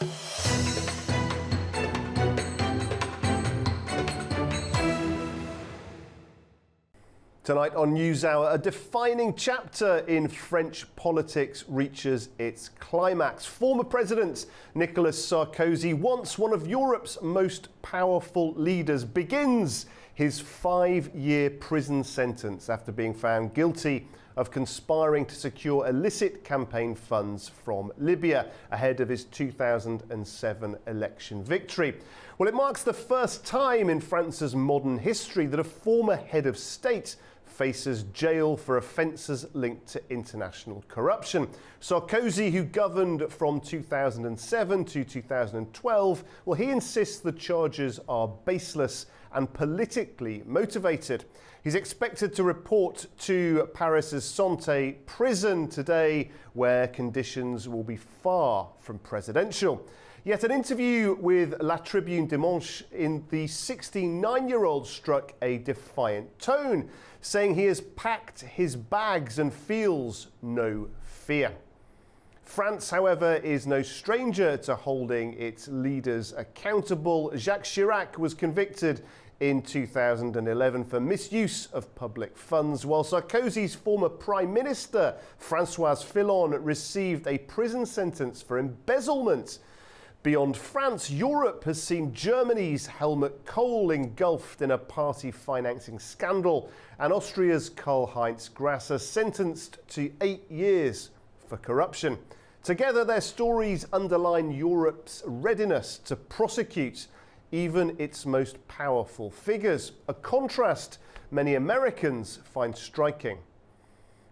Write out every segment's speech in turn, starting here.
Tonight on Newshour, a defining chapter in French politics reaches its climax. Former President Nicolas Sarkozy, once one of Europe's most powerful leaders, begins his 5-year prison sentence after being found guilty of conspiring to secure illicit campaign funds from Libya ahead of his 2007 election victory. Well, it marks the first time in France's modern history that a former head of state faces jail for offences linked to international corruption. Sarkozy, who governed from 2007 to 2012, well, he insists the charges are baseless and politically motivated. He's expected to report to Paris's Santé prison today, where conditions will be far from presidential. Yet an interview with La Tribune Dimanche in the 69-year-old struck a defiant tone, saying he has packed his bags and feels no fear. France, however, is no stranger to holding its leaders accountable. Jacques Chirac was convicted in 2011 for misuse of public funds, while Sarkozy's former Prime Minister, François Fillon, received a prison sentence for embezzlement. Beyond France, Europe has seen Germany's Helmut Kohl engulfed in a party financing scandal, and Austria's Karl-Heinz Grasser sentenced to 8 years for corruption. Together, their stories underline Europe's readiness to prosecute even its most powerful figures, a contrast many Americans find striking.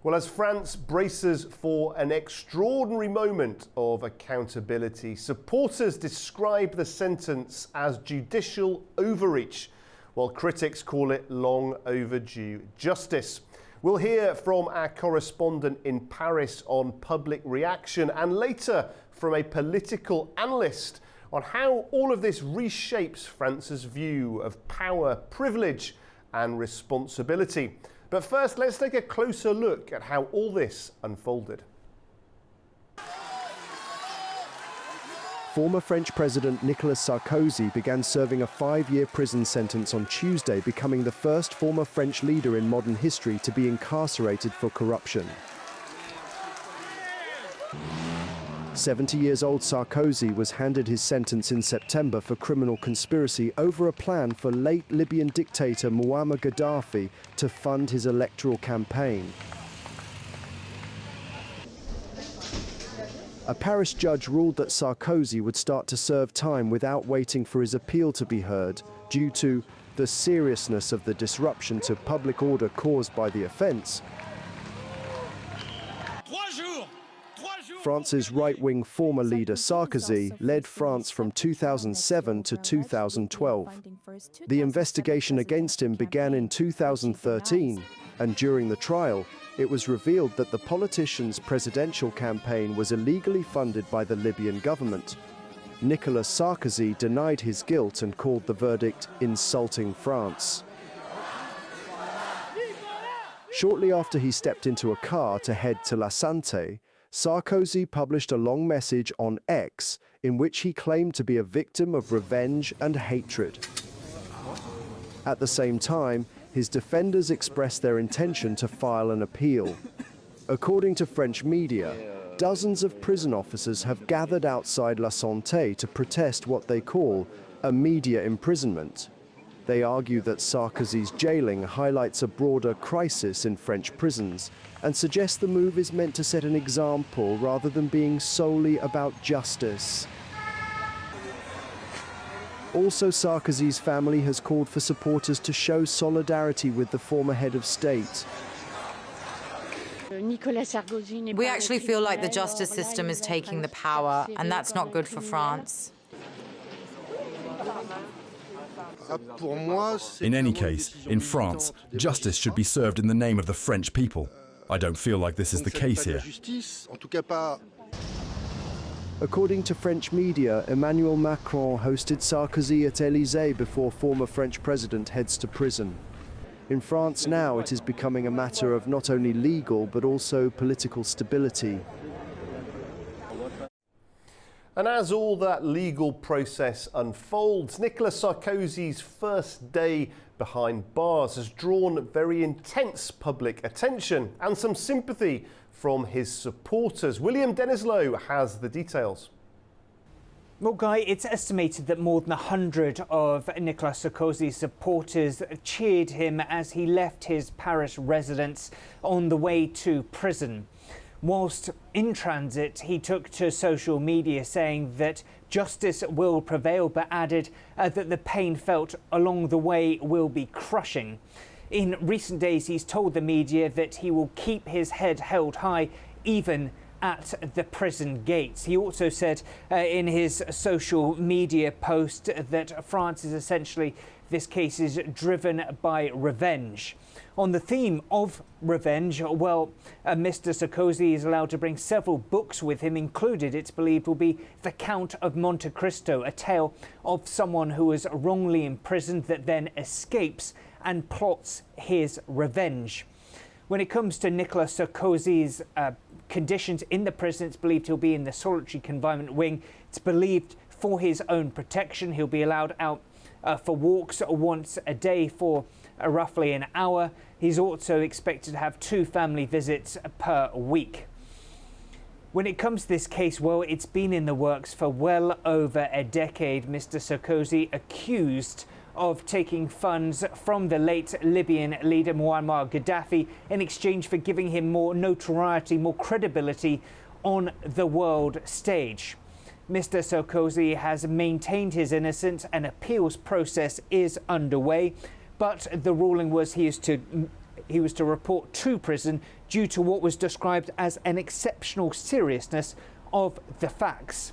Well, as France braces for an extraordinary moment of accountability, supporters describe the sentence as judicial overreach, while critics call it long overdue justice. We'll hear from our correspondent in Paris on public reaction, and later from a political analyst on how all of this reshapes France's view of power, privilege, and responsibility. But first, let's take a closer look at how all this unfolded. Former French President Nicolas Sarkozy began serving a 5-year prison sentence on Tuesday, becoming the first former French leader in modern history to be incarcerated for corruption. 70-year-old Sarkozy was handed his sentence in September for criminal conspiracy over a plan for late Libyan dictator Muammar Gaddafi to fund his electoral campaign. A Paris judge ruled that Sarkozy would start to serve time without waiting for his appeal to be heard due to the seriousness of the disruption to public order caused by the offence. France's right-wing former leader Sarkozy led France from 2007 to 2012. The investigation against him began in 2013, and during the trial, it was revealed that the politician's presidential campaign was illegally funded by the Libyan government. Nicolas Sarkozy denied his guilt and called the verdict insulting France. Shortly after he stepped into a car to head to La Santé, Sarkozy published a long message on X in which he claimed to be a victim of revenge and hatred. At the same time, his defenders expressed their intention to file an appeal. According to French media, dozens of prison officers have gathered outside La Santé to protest what they call a media imprisonment. They argue that Sarkozy's jailing highlights a broader crisis in French prisons and suggest the move is meant to set an example rather than being solely about justice. Also, Sarkozy's family has called for supporters to show solidarity with the former head of state. We actually feel like the justice system is taking the power, and that's not good for France. In any case, in France, justice should be served in the name of the French people. I don't feel like this is the case here. According to French media, Emmanuel Macron hosted Sarkozy at Élysée before former French president heads to prison. In France now, it is becoming a matter of not only legal but also political stability. And as all that legal process unfolds, Nicolas Sarkozy's first day behind bars has drawn very intense public attention and some sympathy from his supporters. William Denislow has the details. Well, Guy, it's estimated that more than 100 of Nicolas Sarkozy's supporters cheered him as he left his Paris residence on the way to prison. Whilst in transit, he took to social media saying that justice will prevail, but added that the pain felt along the way will be crushing. In recent days, he's told the media that he will keep his head held high, even at the prison gates. He also said in his social media post that France is essentially, this case is driven by revenge. On the theme of revenge, well, Mr. Sarkozy is allowed to bring several books with him. Included, it's believed, will be The Count of Monte Cristo, a tale of someone who was wrongly imprisoned that then escapes and plots his revenge. When it comes to Nicolas Sarkozy's conditions in the prison, it's believed he'll be in the solitary confinement wing. It's believed for his own protection. He'll be allowed out for walks once a day for roughly an hour. He's also expected to have 2 family visits per week. When it comes to this case, well, it's been in the works for well over a decade. Mr. Sarkozy accused of taking funds from the late Libyan leader Muammar Gaddafi in exchange for giving him more notoriety, more credibility on the world stage. Mr. Sarkozy has maintained his innocence. An appeals process is underway, but the ruling was he was to report to prison due to what was described as an exceptional seriousness of the facts.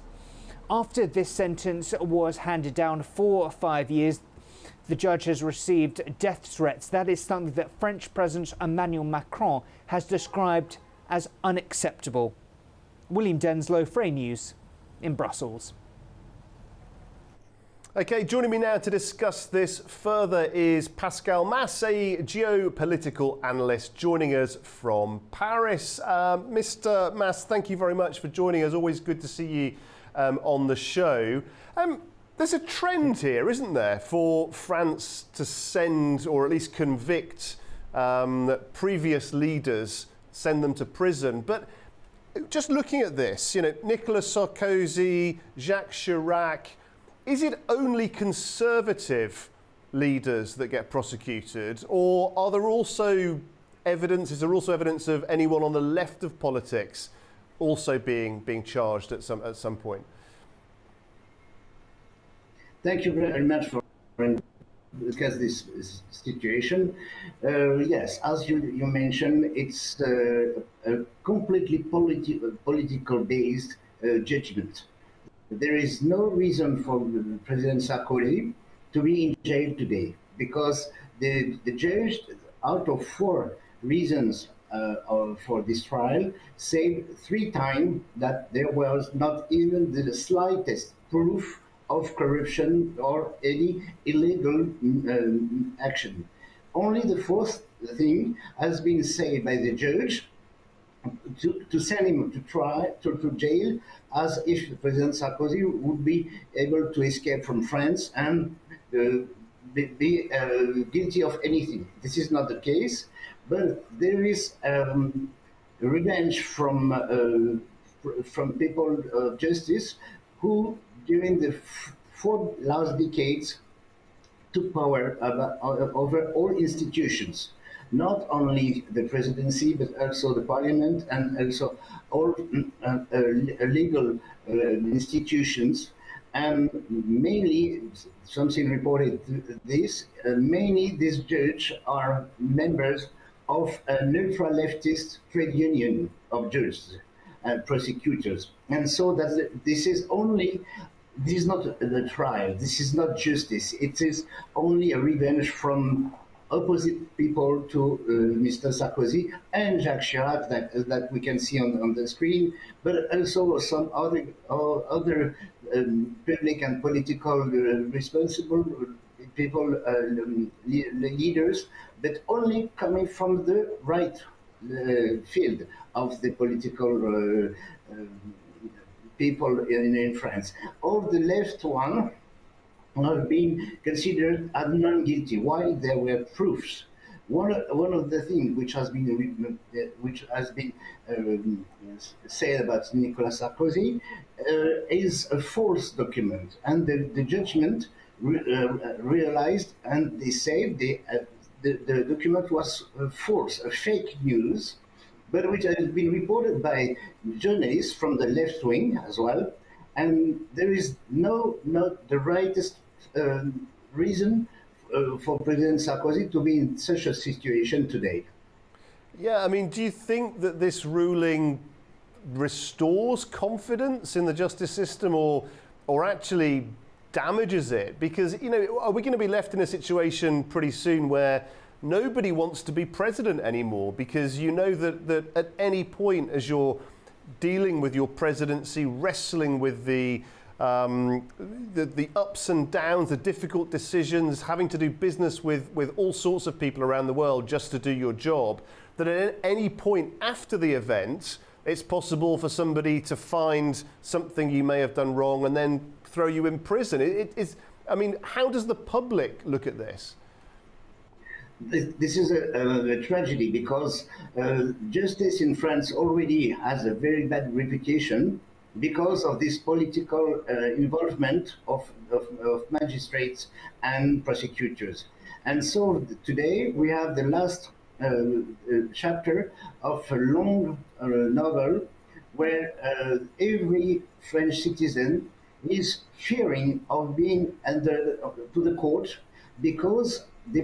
After this sentence was handed down for 5 years, the judge has received death threats. That is something that French President Emmanuel Macron has described as unacceptable. William Denslow, Frey News in Brussels. Okay, joining me now to discuss this further is Pascal Mass, a geopolitical analyst, joining us from Paris. Mr. Mass, thank you very much for joining us. Always good to see you on the show. There's a trend here, isn't there, for France to send or at least convict previous leaders, send them to prison. But just looking at this, you know, Nicolas Sarkozy, Jacques Chirac, is it only conservative leaders that get prosecuted, or are there also evidence? Is there also evidence of anyone on the left of politics also being charged at some point? Thank you very much for discuss this situation. Yes, as you mentioned, it's a completely political based judgment. There is no reason for President Sarkozy to be in jail today, because the judge, out of 4 reasons for this trial, said 3 times that there was not even the slightest proof of corruption or any illegal action. Only the 4th thing has been said by the judge to send him to jail, as if President Sarkozy would be able to escape from France and be guilty of anything. This is not the case, but there is revenge from people of justice who, during the 4 last decades, took power over all institutions, not only the presidency, but also the parliament and also all legal institutions. And mainly, something reported this, mainly these judges are members of a neutral leftist trade union of judges and prosecutors. And so that this is not the trial, this is not justice, it is only a revenge from opposite people to Mr. Sarkozy and Jacques Chirac that we can see on the screen, but also some other public and political responsible people, leaders, but only coming from the right field of the political people in France. All the left one have been considered as non-guilty, while there were proofs. One of the things which has been said about Nicolas Sarkozy is a false document, and the judgment realized, and they said the document was false, a fake news, but which has been reported by journalists from the left wing as well, and there is not the rightest reason for President Sarkozy to be in such a situation today. Yeah, I mean, do you think that this ruling restores confidence in the justice system or actually damages it? Because, you know, are we going to be left in a situation pretty soon where nobody wants to be president anymore? Because you know that at any point as you're dealing with your presidency, wrestling with the ups and downs, the difficult decisions, having to do business with all sorts of people around the world just to do your job, that at any point after the event, it's possible for somebody to find something you may have done wrong and then throw you in prison. I mean, how does the public look at this? This is a tragedy because justice in France already has a very bad reputation because of this political involvement of magistrates and prosecutors. And so today we have the last chapter of a long novel where every French citizen is fearing of being under to the court because the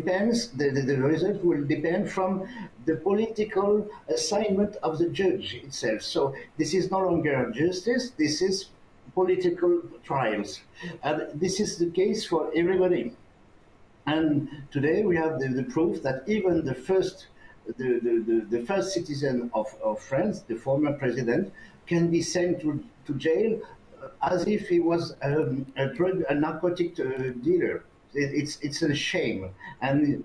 result will depend from the political assignment of the judge itself. So this is no longer justice, this is political trials. And this is the case for everybody. And today we have the proof that even the first citizen of France, the former president, can be sent to jail as if he was a narcotic dealer. It's a shame, and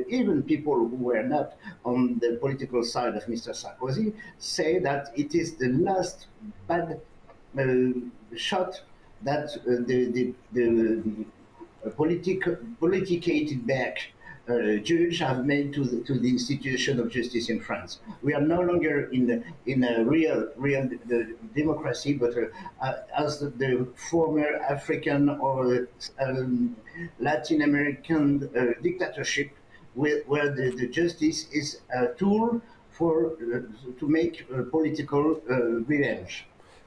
even people who were not on the political side of Mr. Sarkozy say that it is the last bad shot that the politicated back judge have made to the institution of justice in France. We are no longer in a real democracy, but as the former African or Latin American dictatorship, where the justice is a tool for to make political revenge.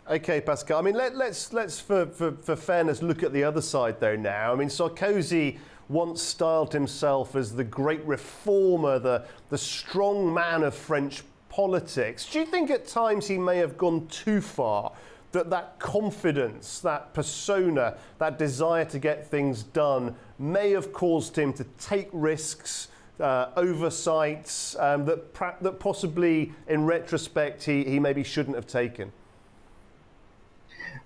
Okay, Pascal. I mean, let's for fairness look at the other side though now. I mean, Sarkozy once styled himself as the great reformer, the strong man of French politics. Do you think at times he may have gone too far? That confidence, that persona, that desire to get things done may have caused him to take risks, oversights that possibly in retrospect he maybe shouldn't have taken?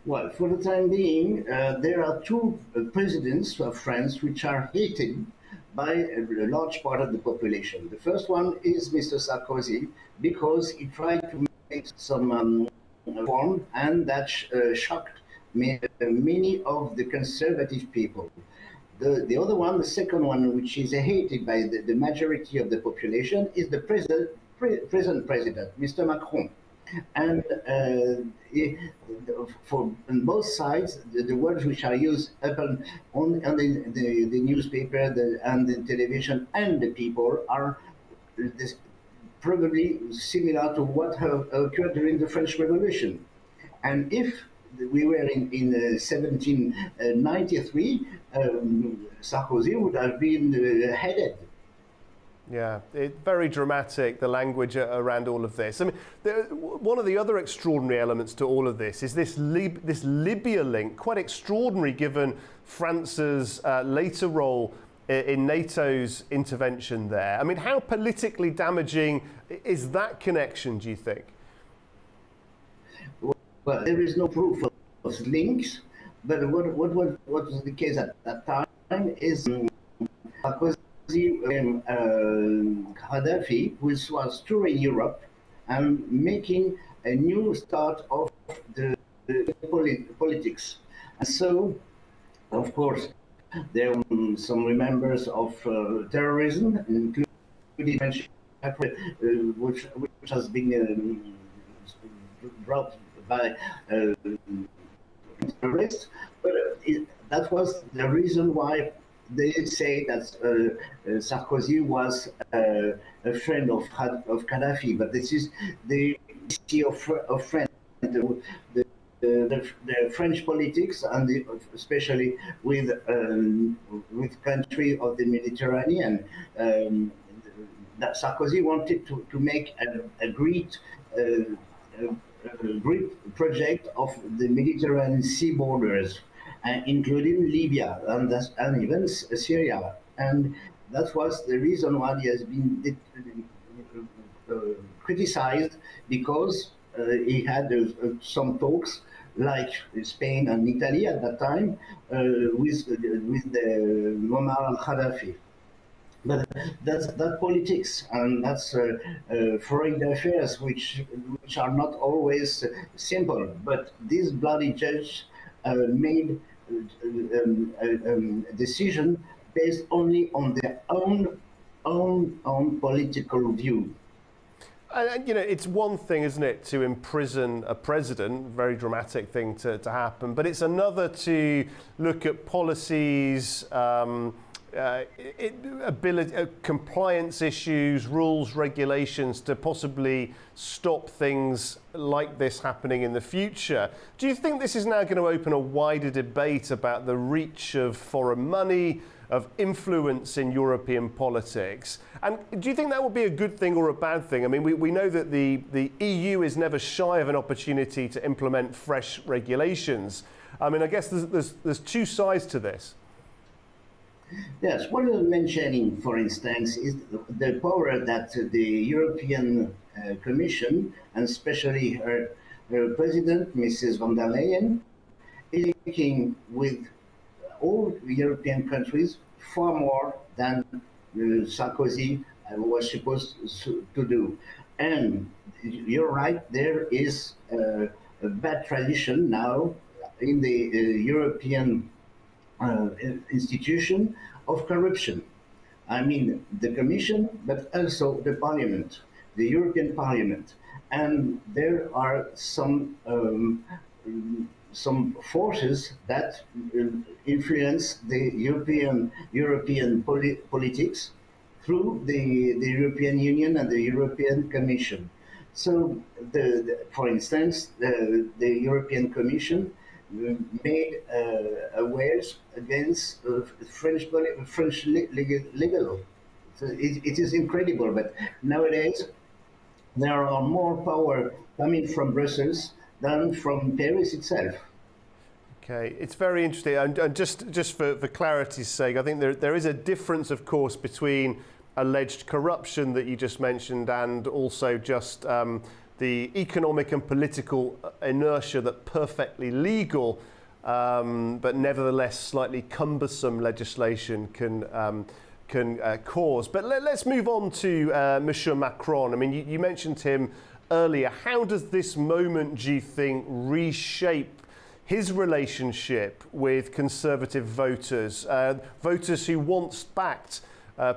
Well, for the time being, there are two presidents of France which are hated by a large part of the population. The first one is Mr. Sarkozy, because he tried to make some reform, and that shocked many of the conservative people. The other one, the second one, which is hated by the majority of the population, is the present president, Mr. Macron. And for on both sides, the words which are used on the newspaper and the television and the people are probably similar to what occurred during the French Revolution. And if we were in 1793, Sarkozy would have been headed. Yeah, it's very dramatic, the language around all of this. I mean, one of the other extraordinary elements to all of this is this Libya link, quite extraordinary given France's later role in NATO's intervention there. I mean, how politically damaging is that connection, do you think? Well, there is no proof of links, but what was the case at that time is Gaddafi, who was touring Europe and making a new start of the politics. And so, of course, there are some members of terrorism, including French, which has been brought by terrorists. But that was the reason why they say that Sarkozy was a friend of Gaddafi. But this is the issue of friend. The French politics, and especially with country of the Mediterranean, that Sarkozy wanted to make a great project of the Mediterranean sea borders, including Libya and even Syria. And that was the reason why he has been criticized, because he had some talks like Spain and Italy at that time with the Muammar al-Gaddafi. But that's politics, and that's foreign affairs, which are not always simple. But this bloody judge made a decision based only on their own political view. And, it's one thing, isn't it, to imprison a president, very dramatic thing to happen, but it's another to look at policies, compliance issues, rules, regulations to possibly stop things like this happening in the future. Do you think this is now going to open a wider debate about the reach of foreign money, of influence in European politics? And do you think that would be a good thing or a bad thing? I mean, we know that the EU is never shy of an opportunity to implement fresh regulations. I mean, I guess there's two sides to this. Yes, what you're mentioning, for instance, is the power that the European Commission, and especially her president, Mrs. von der Leyen, is taking with all European countries far more than Sarkozy was supposed to do. And you're right, there is a bad tradition now in the European institution of corruption. I mean, the Commission, but also the Parliament, the European Parliament. And there are some forces that influence the European politics through the European Union and the European Commission. So, for instance, the European Commission made awares against French legal. So it is incredible, but nowadays there are more power coming from Brussels than from Paris itself. Okay, it's very interesting. And just for clarity's sake, I think there is a difference, of course, between alleged corruption that you just mentioned and also just the economic and political inertia that perfectly legal, but nevertheless slightly cumbersome legislation can cause. But let's move on to Monsieur Macron. I mean, you mentioned him earlier. How does this moment, do you think, reshape his relationship with conservative voters, voters who once backed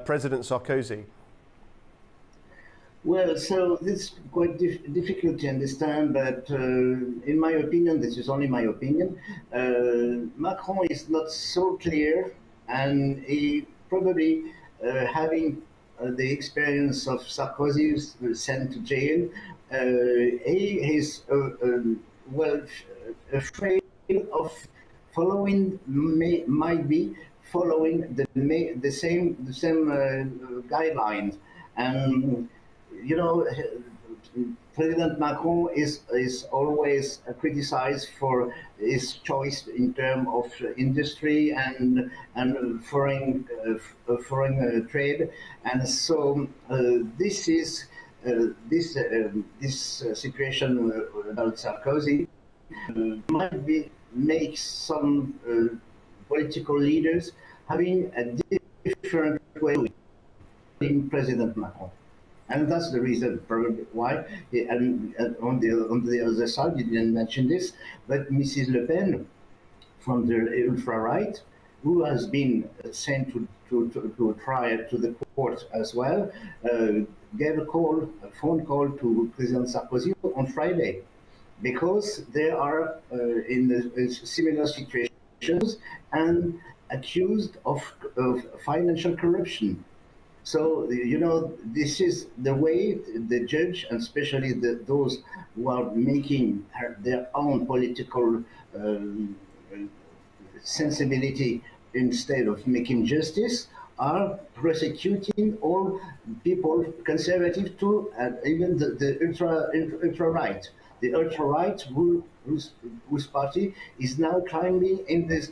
President Sarkozy? Well, so this is quite difficult to understand, but in my opinion, this is only my opinion, Macron is not so clear, and he probably having the experience of Sarkozy sent to jail, he is afraid of following, might be following the same guidelines. And you know, President Macron is always criticized for his choice in terms of industry and foreign trade, and so this is this situation about Sarkozy might make some political leaders having a different way in President Macron. And that's the reason probably why. And on the other side, you didn't mention this, but Mrs. Le Pen from the ultra-right, who has been sent to trial to the court as well, gave a phone call to President Sarkozy on Friday, because they are in similar situations and accused of financial corruption. So, you know, this is the way the judge, and especially those who are making their own political sensibility instead of making justice, are prosecuting all people conservative to even the ultra-right. The ultra-right whose party is now climbing in the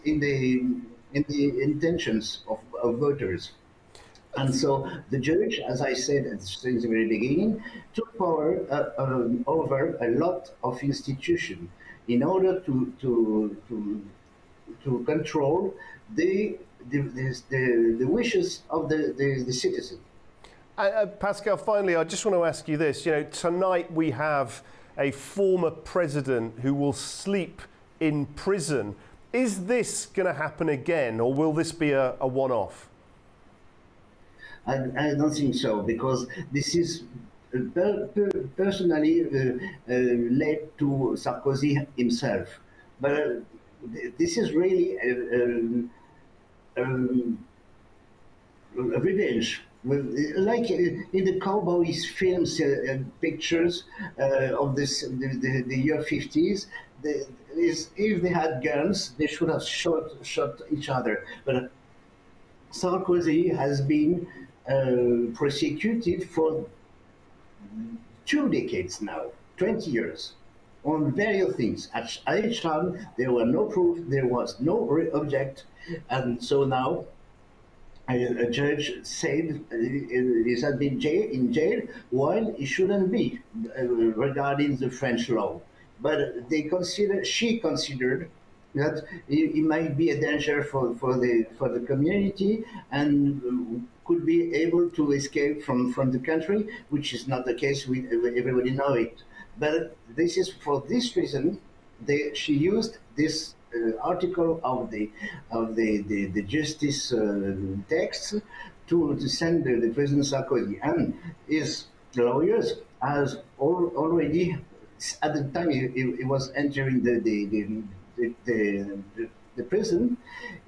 intentions of voters. And so the judge, as I said since the very beginning, took power over a lot of institutions in order to control the wishes of the citizen. Pascal, finally, I just want to ask you this. You know, tonight we have a former president who will sleep in prison. Is this going to happen again, or will this be a one-off? I don't think so, because this is personally led to Sarkozy himself. But this is really a revenge. Like in the cowboys films, pictures of the year 50s, if they had guns, they should have shot each other. But Sarkozy has been prosecuted for 2 decades now, 20 years, on various things. At each time, there were no proof, there was no object, and so now a judge said he has been in jail while he shouldn't be, regarding the French law. But she considered that he might be a danger for the community and could be able to escape from the country, which is not the case. Everybody know it. But this is for this reason she used this article of the justice text to send the President Sarkozy, and his lawyers has already, at the time he was entering the prison,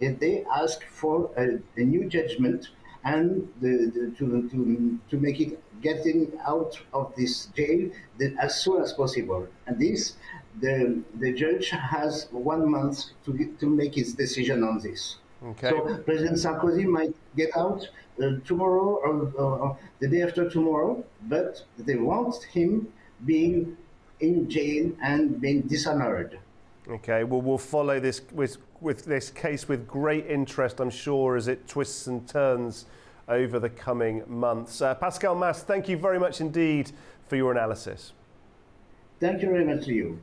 they asked for a new judgment and to make it getting out of this jail as soon as possible. And this, the judge has 1 month to make his decision on this. Okay. So President Sarkozy might get out tomorrow or the day after tomorrow, but they want him being in jail and being dishonored. Okay, well, we'll follow this with this case with great interest, I'm sure, as it twists and turns over the coming months. Pascal Mas, thank you very much indeed for your analysis. Thank you very much to you.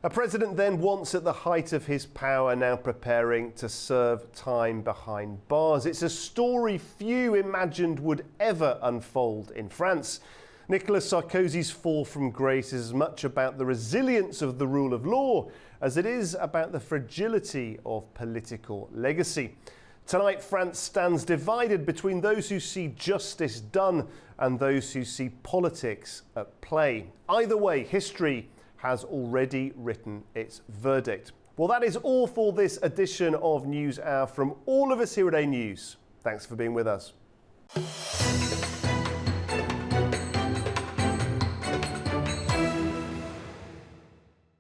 A president then, once at the height of his power, now preparing to serve time behind bars. It's a story few imagined would ever unfold in France. Nicolas Sarkozy's fall from grace is as much about the resilience of the rule of law as it is about the fragility of political legacy. Tonight, France stands divided between those who see justice done and those who see politics at play. Either way, history has already written its verdict. Well, that is all for this edition of NewsHour from all of us here at A News. Thanks for being with us.